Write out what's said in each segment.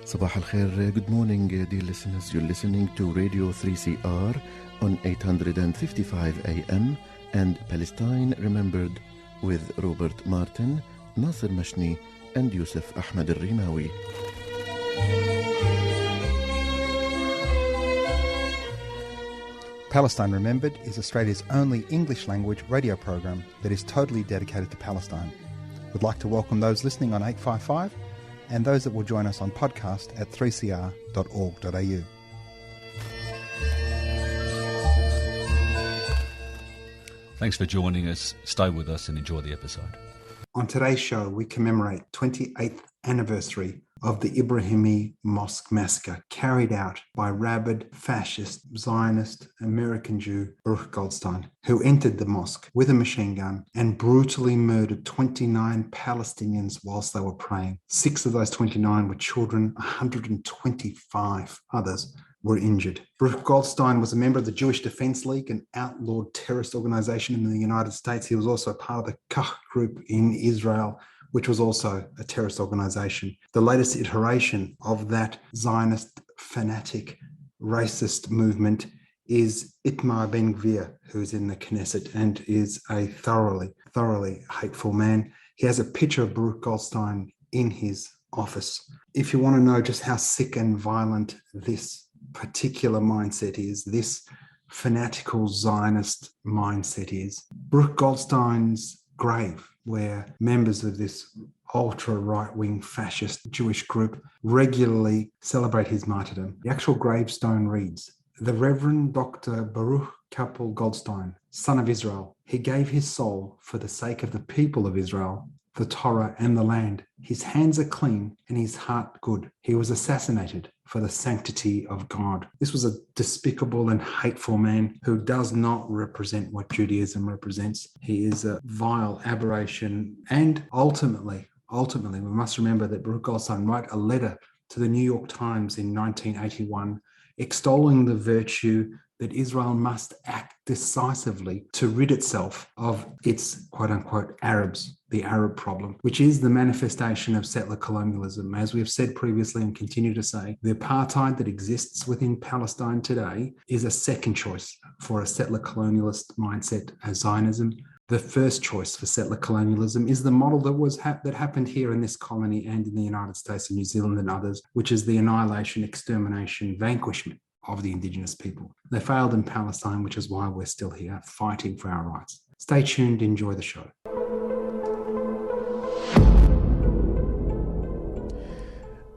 Sabah al-Khair, good morning dear listeners. You're listening to Radio 3CR on 855 AM and Palestine Remembered with Robert Martin, Nasser Mashni and Yusuf Ahmed al-Rimawi. Palestine Remembered is Australia's only English-language radio program that is totally dedicated to Palestine. We'd like to welcome those listening on 855 and those that will join us on podcast at 3cr.org.au. Thanks for joining us. Stay with us and enjoy the episode. On today's show, we commemorate 28th anniversary of the Ibrahimi Mosque massacre carried out by rabid, fascist, Zionist, American Jew Baruch Goldstein, who entered the mosque with a machine gun and brutally murdered 29 Palestinians whilst they were praying. 6 of those 29 were children, 125 others were injured. Baruch Goldstein was a member of the Jewish Defense League, an outlawed terrorist organization in the United States. He was also part of the Kach group in Israel, which was also a terrorist organization. The latest iteration of that Zionist, fanatic, racist movement is Itamar Ben-Gvir, who's in the Knesset and is a thoroughly hateful man. He has a picture of Baruch Goldstein in his office. If you want to know just how sick and violent this particular mindset is, this fanatical Zionist mindset is, Baruch Goldstein's grave, where members of this ultra-right-wing fascist Jewish group regularly celebrate his martyrdom. The actual gravestone reads, "The Reverend Dr. Baruch Kapel Goldstein, son of Israel, he gave his soul for the sake of the people of Israel, the Torah and the land. His hands are clean and his heart good. He was assassinated for the sanctity of God." This was a despicable and hateful man who does not represent what Judaism represents. He is a vile aberration. And ultimately, we must remember that Baruch Goldstein wrote a letter to the New York Times in 1981 extolling the virtue that Israel must act decisively to rid itself of its quote-unquote Arabs, the Arab problem, which is the manifestation of settler colonialism. As we have said previously and continue to say, the apartheid that exists within Palestine today is a second choice for a settler colonialist mindset as Zionism. The first choice for settler colonialism is the model that happened here in this colony and in the United States and New Zealand and others, which is the annihilation, extermination, vanquishment of the indigenous people. They failed in Palestine, which is why we're still here fighting for our rights. Stay tuned, enjoy the show.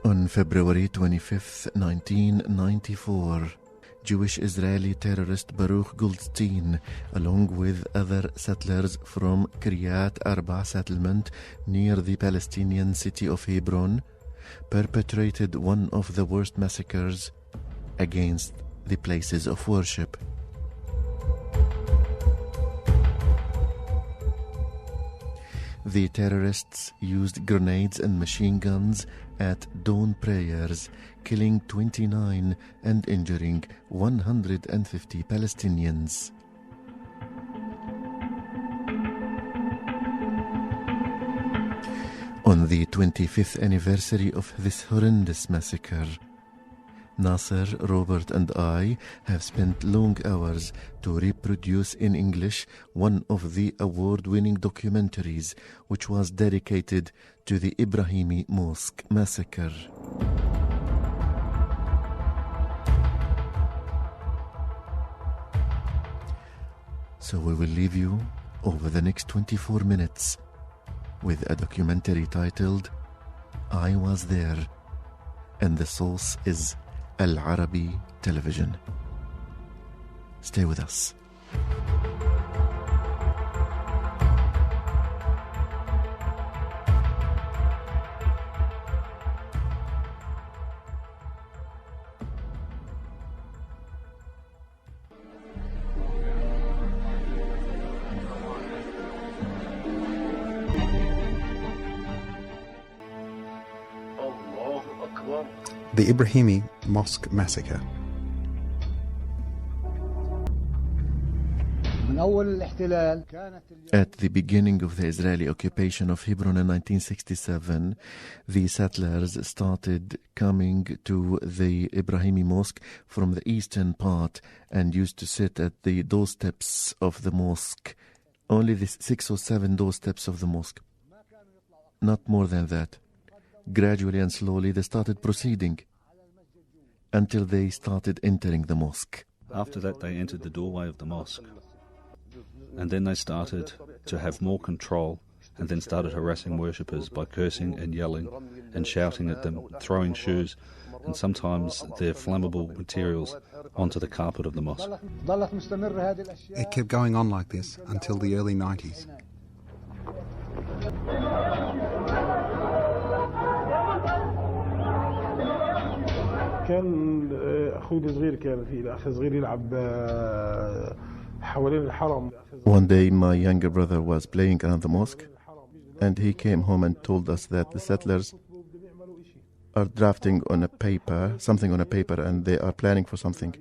On February 25th, 1994, Jewish Israeli terrorist Baruch Goldstein, along with other settlers from Kiryat Arba settlement near the Palestinian city of Hebron, perpetrated one of the worst massacres against the places of worship. The terrorists used grenades and machine guns at dawn prayers, killing 29 and injuring 150 Palestinians. On the 25th anniversary of this horrendous massacre, Nasser, Robert and I have spent long hours to reproduce in English one of the award-winning documentaries which was dedicated to the Ibrahimi Mosque massacre. So we will leave you over the next 24 minutes with a documentary titled I Was There, and the source is Al Arabi Television. Stay with us. The Ibrahimi Mosque massacre. At the beginning of the Israeli occupation of Hebron in 1967, the settlers started coming to the Ibrahimi Mosque from the eastern part and used to sit at the doorsteps of the mosque. Only the 6 or 7 doorsteps of the mosque. Not more than that. Gradually and slowly they started proceeding until they started entering the mosque. After that, they entered the doorway of the mosque. And then they started to have more control and then started harassing worshippers by cursing and yelling and shouting at them, throwing shoes and sometimes their flammable materials onto the carpet of the mosque. It kept going on like this until the early 90s. كان أخوي صغير كان في أخ صغير يلعب حوالين الحرم. One day my younger brother was playing around the mosque and he came home and told us that the settlers are drafting on a paper, something on a paper, and they are planning for something.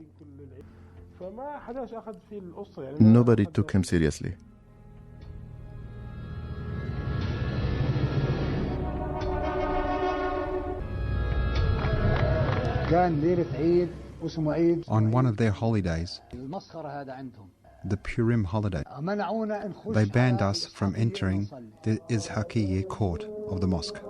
Nobody took him seriously. On one of their holidays, the Purim holiday, they banned us from entering the Izhaqiyya court of the mosque.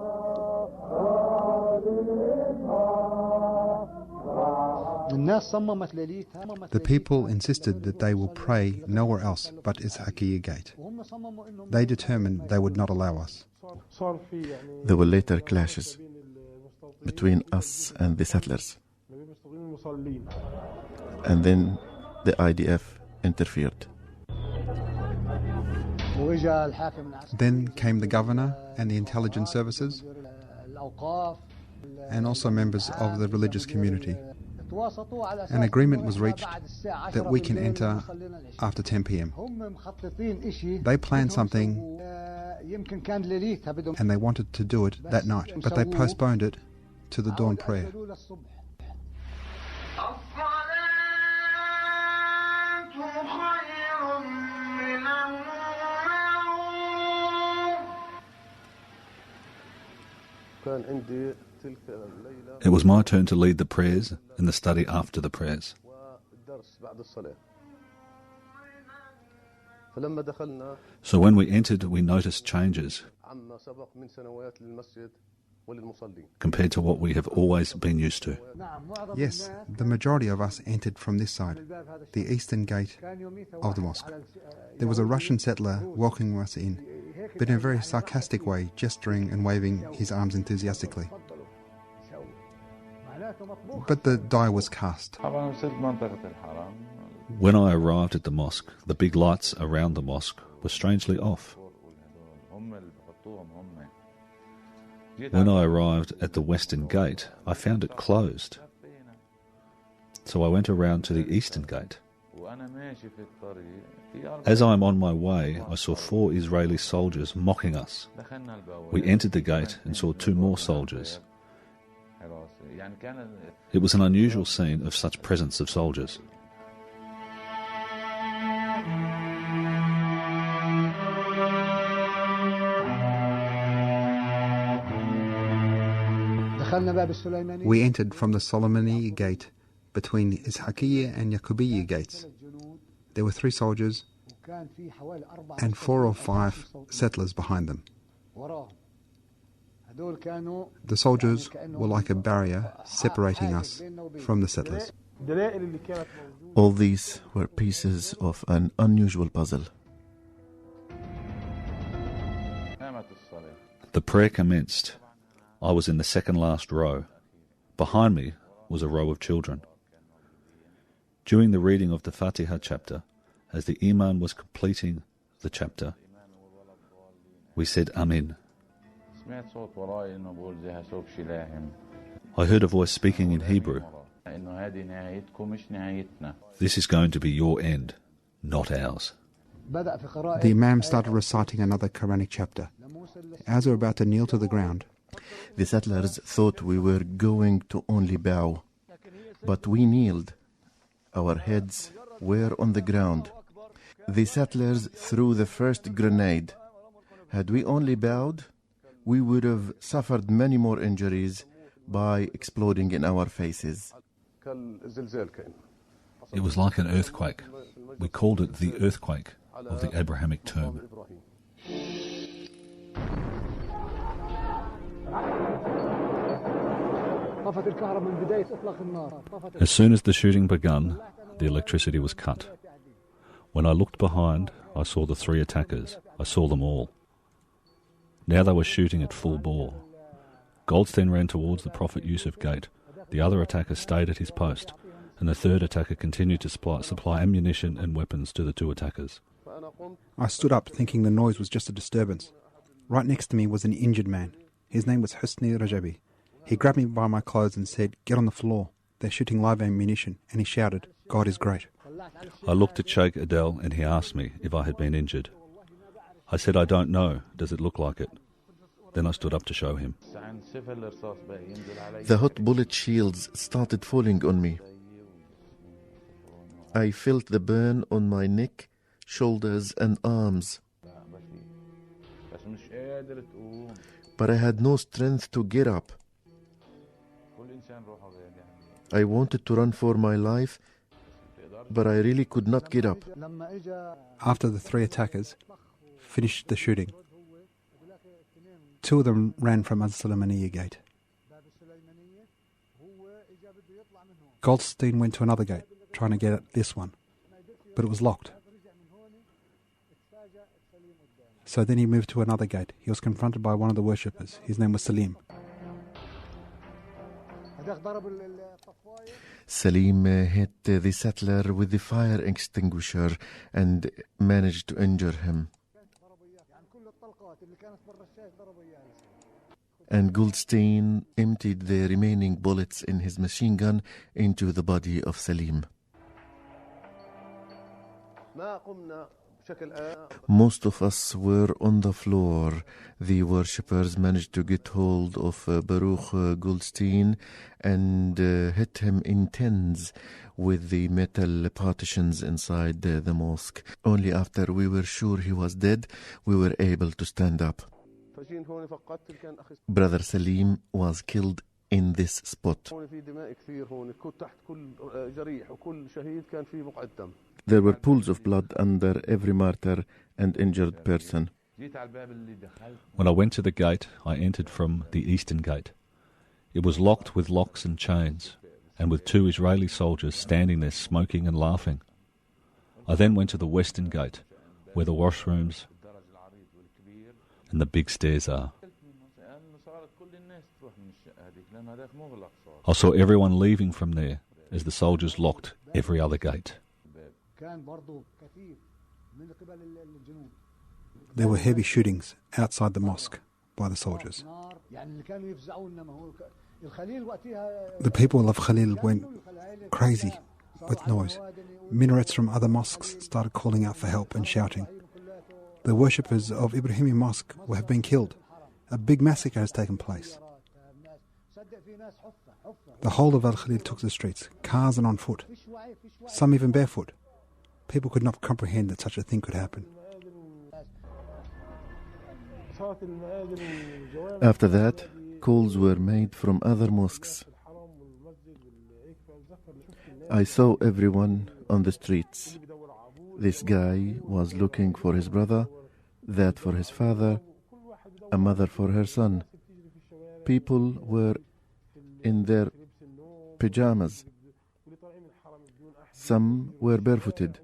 The people insisted that they will pray nowhere else but Izhaqiyya gate. They determined they would not allow us. There were later clashes between us and the settlers. And then the IDF interfered. Then came the governor and the intelligence services, and also members of the religious community. An agreement was reached that we can enter after 10 p.m. They planned something and they wanted to do it that night, but they postponed it to the dawn prayer. It was my turn to lead the prayers and the study after the prayers. So when we entered, we noticed changes compared to what we have always been used to. Yes, the majority of us entered from this side, the eastern gate of the mosque. There was a Russian settler welcoming us in, but in a very sarcastic way, gesturing and waving his arms enthusiastically. But the die was cast. When I arrived at the mosque, the big lights around the mosque were strangely off. When I arrived at the western gate, I found it closed. So I went around to the eastern gate. As I am on my way, I saw 4 Israeli soldiers mocking us. We entered the gate and saw 2 more soldiers. It was an unusual scene of such presence of soldiers. We entered from the Solomoni gate between Ishaqiyya and Yaqubiyya gates. There were 3 soldiers and 4 or 5 settlers behind them. The soldiers were like a barrier separating us from the settlers. All these were pieces of an unusual puzzle. The prayer commenced. I was in the second last row. Behind me was a row of children. During the reading of the Fatiha chapter, as the Imam was completing the chapter, we said Amin. I heard a voice speaking in Hebrew. This is going to be your end, not ours. The Imam started reciting another Quranic chapter. As we were about to kneel to the ground, The settlers thought we were going to only bow, but we kneeled. Our heads were on the ground. The settlers threw the first grenade. Had we only bowed, we would have suffered many more injuries by exploding in our faces. It was like an earthquake. We called it the earthquake of the Abrahamic term. As soon as the shooting begun, the electricity was cut. When I looked behind, I saw the three attackers. I saw them all. Now they were shooting at full bore. Goldstein ran towards the Prophet Yusuf gate. The other attacker stayed at his post, and the third attacker continued to supply ammunition and weapons to the two attackers. I stood up thinking the noise was just a disturbance. Right next to me was an injured man. His name was Husni Rajabi. He grabbed me by my clothes and said, "Get on the floor. They're shooting live ammunition," and he shouted, "God is great." I looked at Sheikh Adel and he asked me if I had been injured. I said, "I don't know. Does it look like it?" Then I stood up to show him. The hot bullet shields started falling on me. I felt the burn on my neck, shoulders and arms. But I had no strength to get up. I wanted to run for my life, but I really could not get up. After the three attackers finished the shooting, two of them ran from Al-Salamaniya gate. Goldstein went to another gate, trying to get at this one, but it was locked. So then he moved to another gate. He was confronted by one of the worshippers. His name was Salim. Salim hit the settler with the fire extinguisher and managed to injure him. And Goldstein emptied the remaining bullets in his machine gun into the body of Salim. Most of us were on the floor. The worshippers managed to get hold of Baruch Goldstein and hit him in tens with the metal partitions inside the mosque. Only after we were sure he was dead, we were able to stand up. Brother Salim was killed in this spot. There were pools of blood under every martyr and injured person. When I went to the gate, I entered from the eastern gate. It was locked with locks and chains, and with two Israeli soldiers standing there smoking and laughing. I then went to the western gate, where the washrooms and the big stairs are. I saw everyone leaving from there as the soldiers locked every other gate. There were heavy shootings outside the mosque by the soldiers. The people of Khalil went crazy with noise. Minarets from other mosques started calling out for help and shouting. The worshippers of Ibrahimi Mosque have been killed. A big massacre has taken place. The whole of Al-Khalil took to the streets, cars and on foot, some even barefoot. People could not comprehend that such a thing could happen. After that, calls were made from other mosques. I saw everyone on the streets. This guy was looking for his brother, that for his father, a mother for her son. People were in their pajamas. Some were barefooted.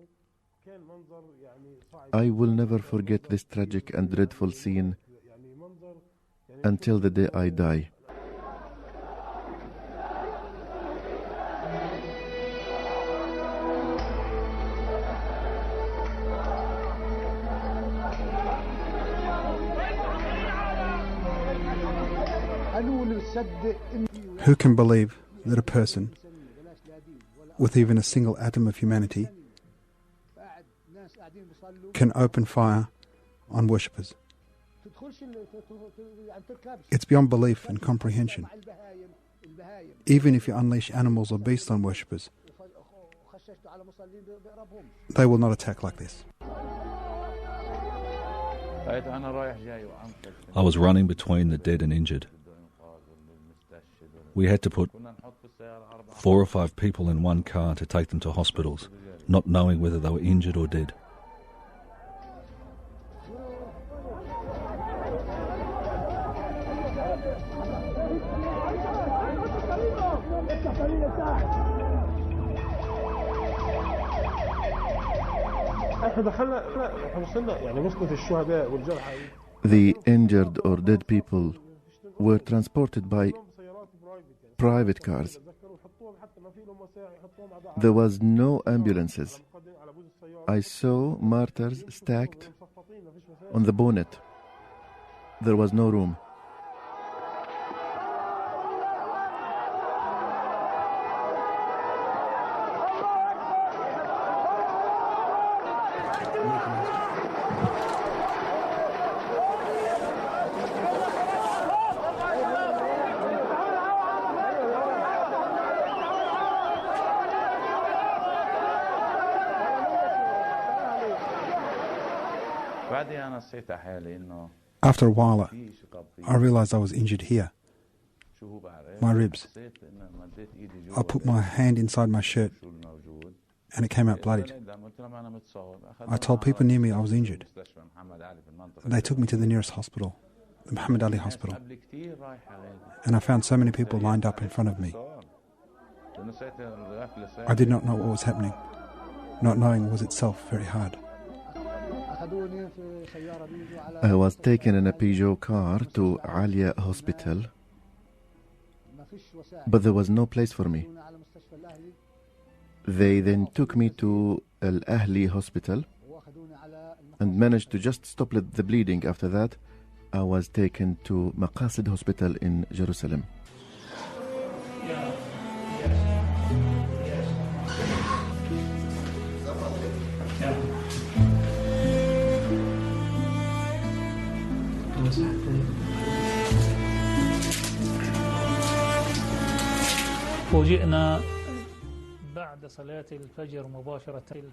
I will never forget this tragic and dreadful scene until the day I die. Who can believe that a person with even a single atom of humanity can open fire on worshippers? It's beyond belief and comprehension. Even if you unleash animals or beasts on worshippers, They will not attack like this. I was running between the dead and injured. We had to put 4 or 5 people in one car to take them to hospitals, not knowing whether they were injured or dead. The injured or dead people were transported by private cars. There was no ambulances. I saw martyrs stacked on the bonnet. There was no room. After a while, I realized I was injured here, my ribs. I put my hand inside my shirt and it came out bloodied. I told people near me I was injured. They took me to the nearest hospital, the Muhammad Ali hospital, and I found so many people lined up in front of me. I did not know what was happening. Not knowing was itself very hard. I was taken in a Peugeot car to Alia Hospital, but there was no place for me. They then took me to Al Ahli Hospital and managed to just stop the bleeding. After that, I was taken to Maqasid Hospital in Jerusalem.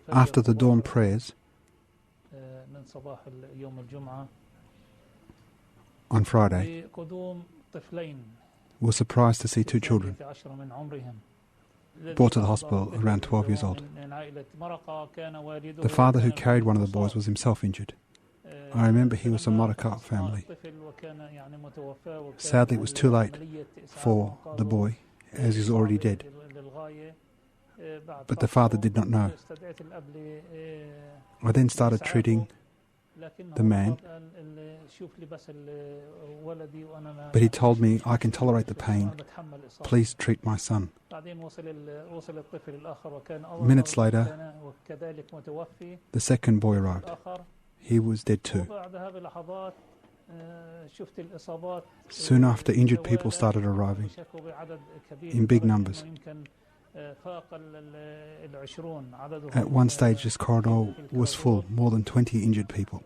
After the dawn prayers on Friday, we were surprised to see 2 children brought to the hospital around 12 years old. The father who carried one of the boys was himself injured. I remember he was a Maraka family. Sadly, it was too late for the boy, as he was already dead. But the father did not know. I then started treating the man, but he told me, I can tolerate the pain, please treat my son. Minutes later, the second boy arrived. He was dead too. Soon after, injured people started arriving in big numbers. At one stage, this corridor was full, more than 20 injured people.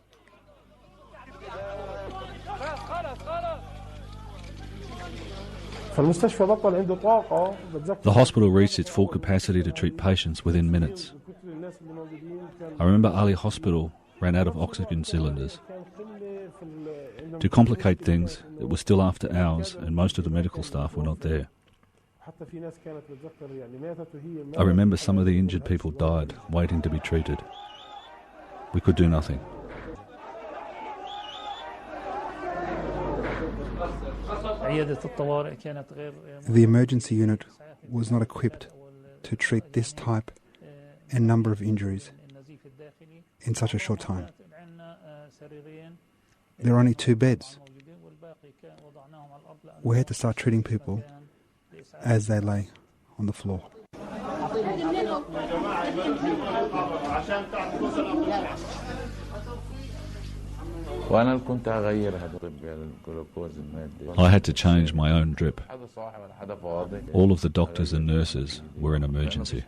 The hospital reached its full capacity to treat patients within minutes. I remember Ali Hospital ran out of oxygen cylinders. To complicate things, it was still after hours and most of the medical staff were not there. I remember some of the injured people died waiting to be treated. We could do nothing. The emergency unit was not equipped to treat this type and number of injuries in such a short time. There are only 2 beds. We had to start treating people as they lay on the floor. I had to change my own drip. All of the doctors and nurses were in emergency.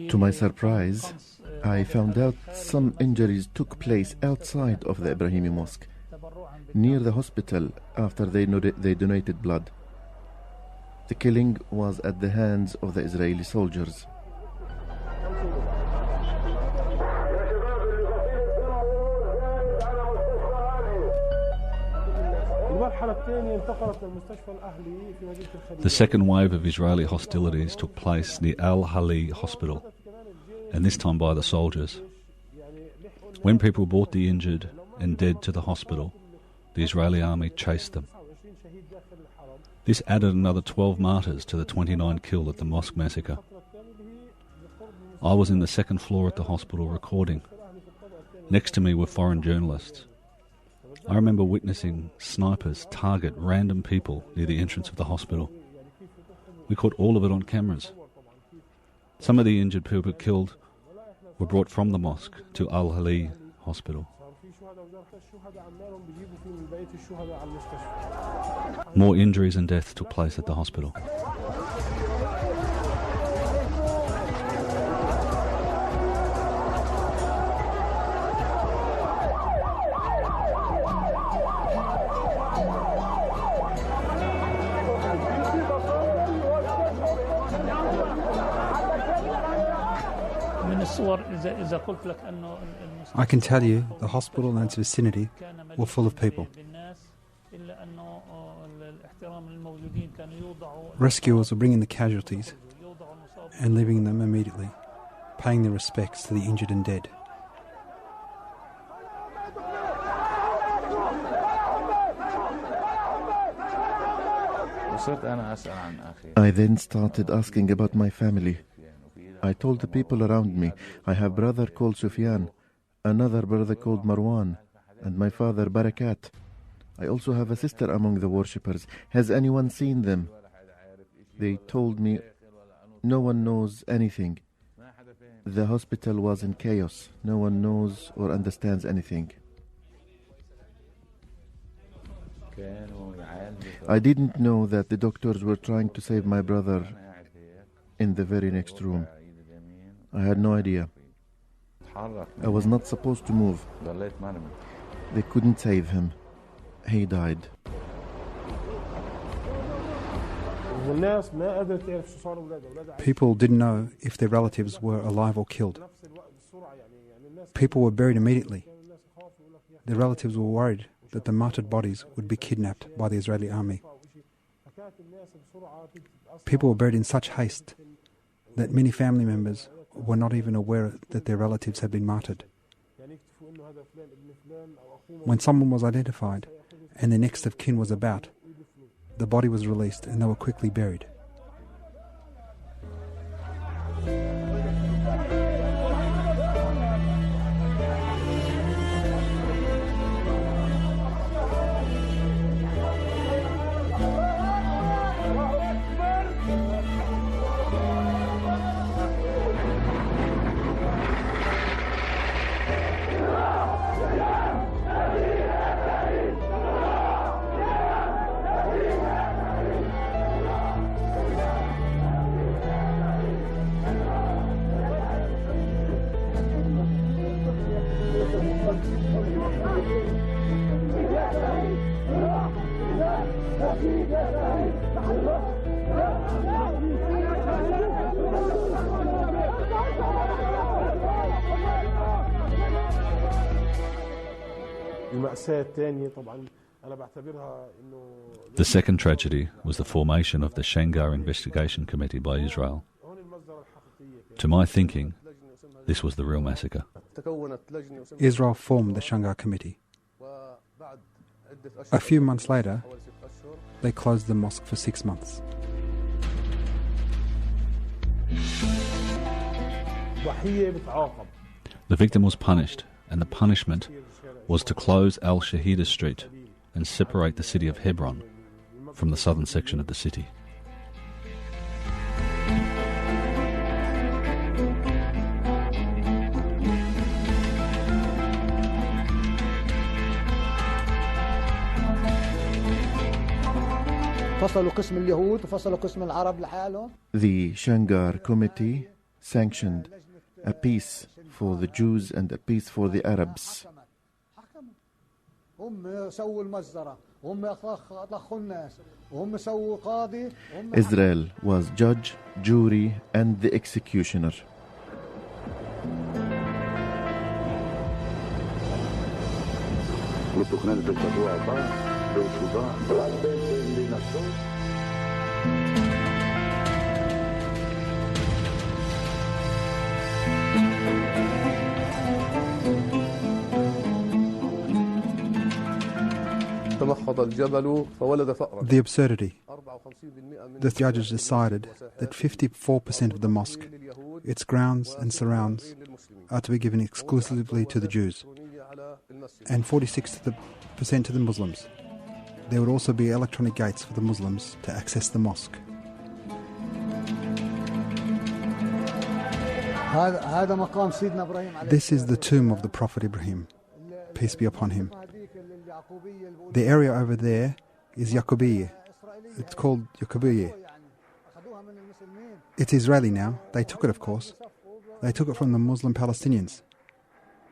To my surprise, I found out some injuries took place outside of the Ibrahimi Mosque, near the hospital, after they donated blood. The killing was at the hands of the Israeli soldiers. The second wave of Israeli hostilities took place near Al-Hali Hospital, and this time by the soldiers. When people brought the injured and dead to the hospital, the Israeli army chased them. This added another 12 martyrs to the 29 killed at the mosque massacre. I was in the second floor at the hospital recording. Next to me were foreign journalists. I remember witnessing snipers target random people near the entrance of the hospital. We caught all of it on cameras. Some of the injured people killed were brought from the mosque to Al-Hali Hospital. More injuries and deaths took place at the hospital. I can tell you the hospital and its vicinity were full of people. Rescuers were bringing the casualties and leaving them immediately, paying their respects to the injured and dead. I then started asking about my family. I told the people around me, I have a brother called Sufyan, another brother called Marwan, and my father Barakat. I also have a sister among the worshippers. Has anyone seen them? They told me, no one knows anything. The hospital was in chaos. No one knows or understands anything. I didn't know that the doctors were trying to save my brother in the very next room. I had no idea. I was not supposed to move. They couldn't save him. He died. People didn't know if their relatives were alive or killed. People were buried immediately. Their relatives were worried that the martyred bodies would be kidnapped by the Israeli army. People were buried in such haste that many family members were not even aware that their relatives had been martyred. When someone was identified and their next of kin was about, the body was released and they were quickly buried. The second tragedy was the formation of the Shamgar Investigation Committee by Israel. To my thinking, this was the real massacre. Israel formed the Shamgar Committee. A few months later, they closed the mosque for 6 months. The victim was punished, and the punishment was to close Al-Shahida Street and separate the city of Hebron from the southern section of the city. The Shamgar Committee sanctioned a peace for the Jews and a peace for the Arabs. Israel was judge, jury, and the executioner. The absurdity. The judges decided that 54% of the mosque, its grounds and surrounds, are to be given exclusively to the Jews, and 46% to the Muslims. There would also be electronic gates for the Muslims to access the mosque. This is the tomb of the Prophet Ibrahim, peace be upon him. The area over there is Yaqubiyya. It's called Yaqubiyya. It's Israeli now. They took it, of course. They took it from the Muslim Palestinians.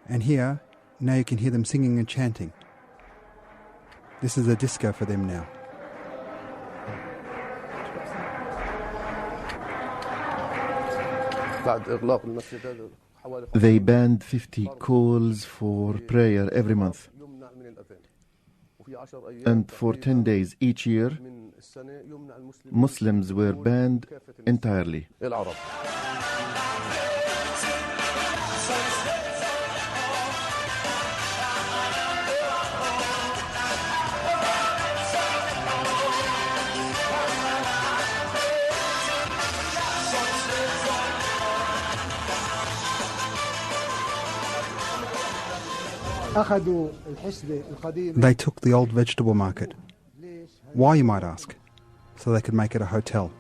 And here, now you can hear them singing and chanting. This is a disco for them now. They banned 50 calls for prayer every month. And for 10 days each year, Muslims were banned entirely. They took the old vegetable market. Why, you might ask? So they could make it a hotel.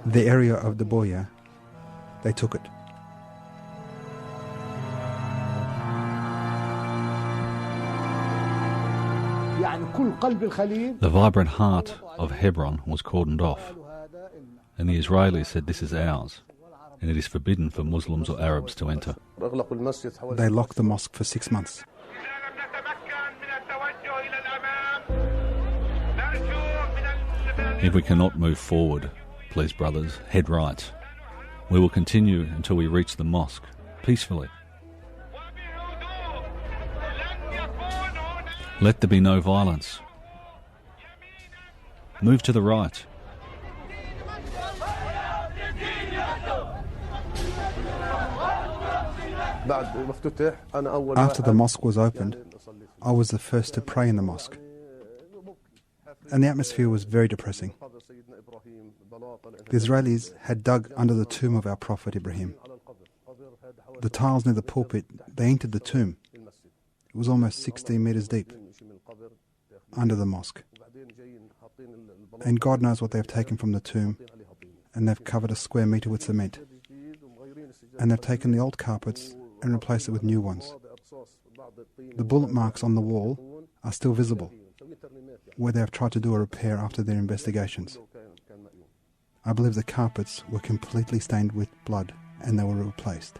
The area of Daboya, they took it. The vibrant heart of Hebron was cordoned off, and the Israelis said this is ours, and it is forbidden for Muslims or Arabs to enter. They locked the mosque for 6 months. If we cannot move forward, please brothers, head right. We will continue until we reach the mosque, peacefully. Let there be no violence. Move to the right. After the mosque was opened, I was the first to pray in the mosque. And the atmosphere was very depressing. The Israelis had dug under the tomb of our Prophet Ibrahim. The tiles near the pulpit, they entered the tomb. It was almost 16 meters deep, under the mosque. And God knows what they've taken from the tomb, and they've covered a square meter with cement. And they've taken the old carpets and replaced it with new ones. The bullet marks on the wall are still visible, where they have tried to do a repair after their investigations. I believe the carpets were completely stained with blood and they were replaced.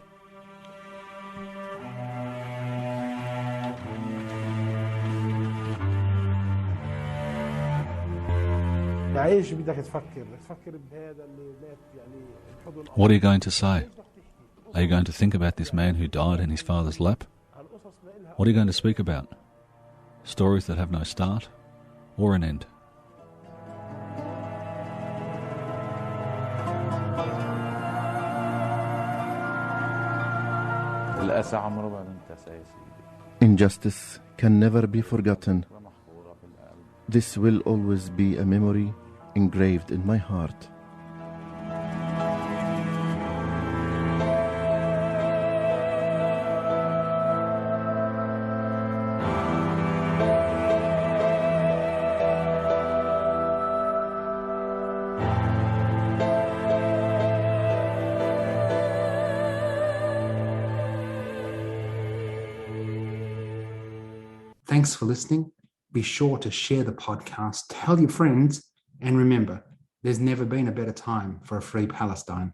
What are you going to say? Are you going to think about this man who died in his father's lap? What are you going to speak about? Stories that have no start or an end. Injustice can never be forgotten. This will always be a memory engraved in my heart. Thanks for listening. Be sure to share the podcast, tell your friends, and remember, there's never been a better time for a free Palestine.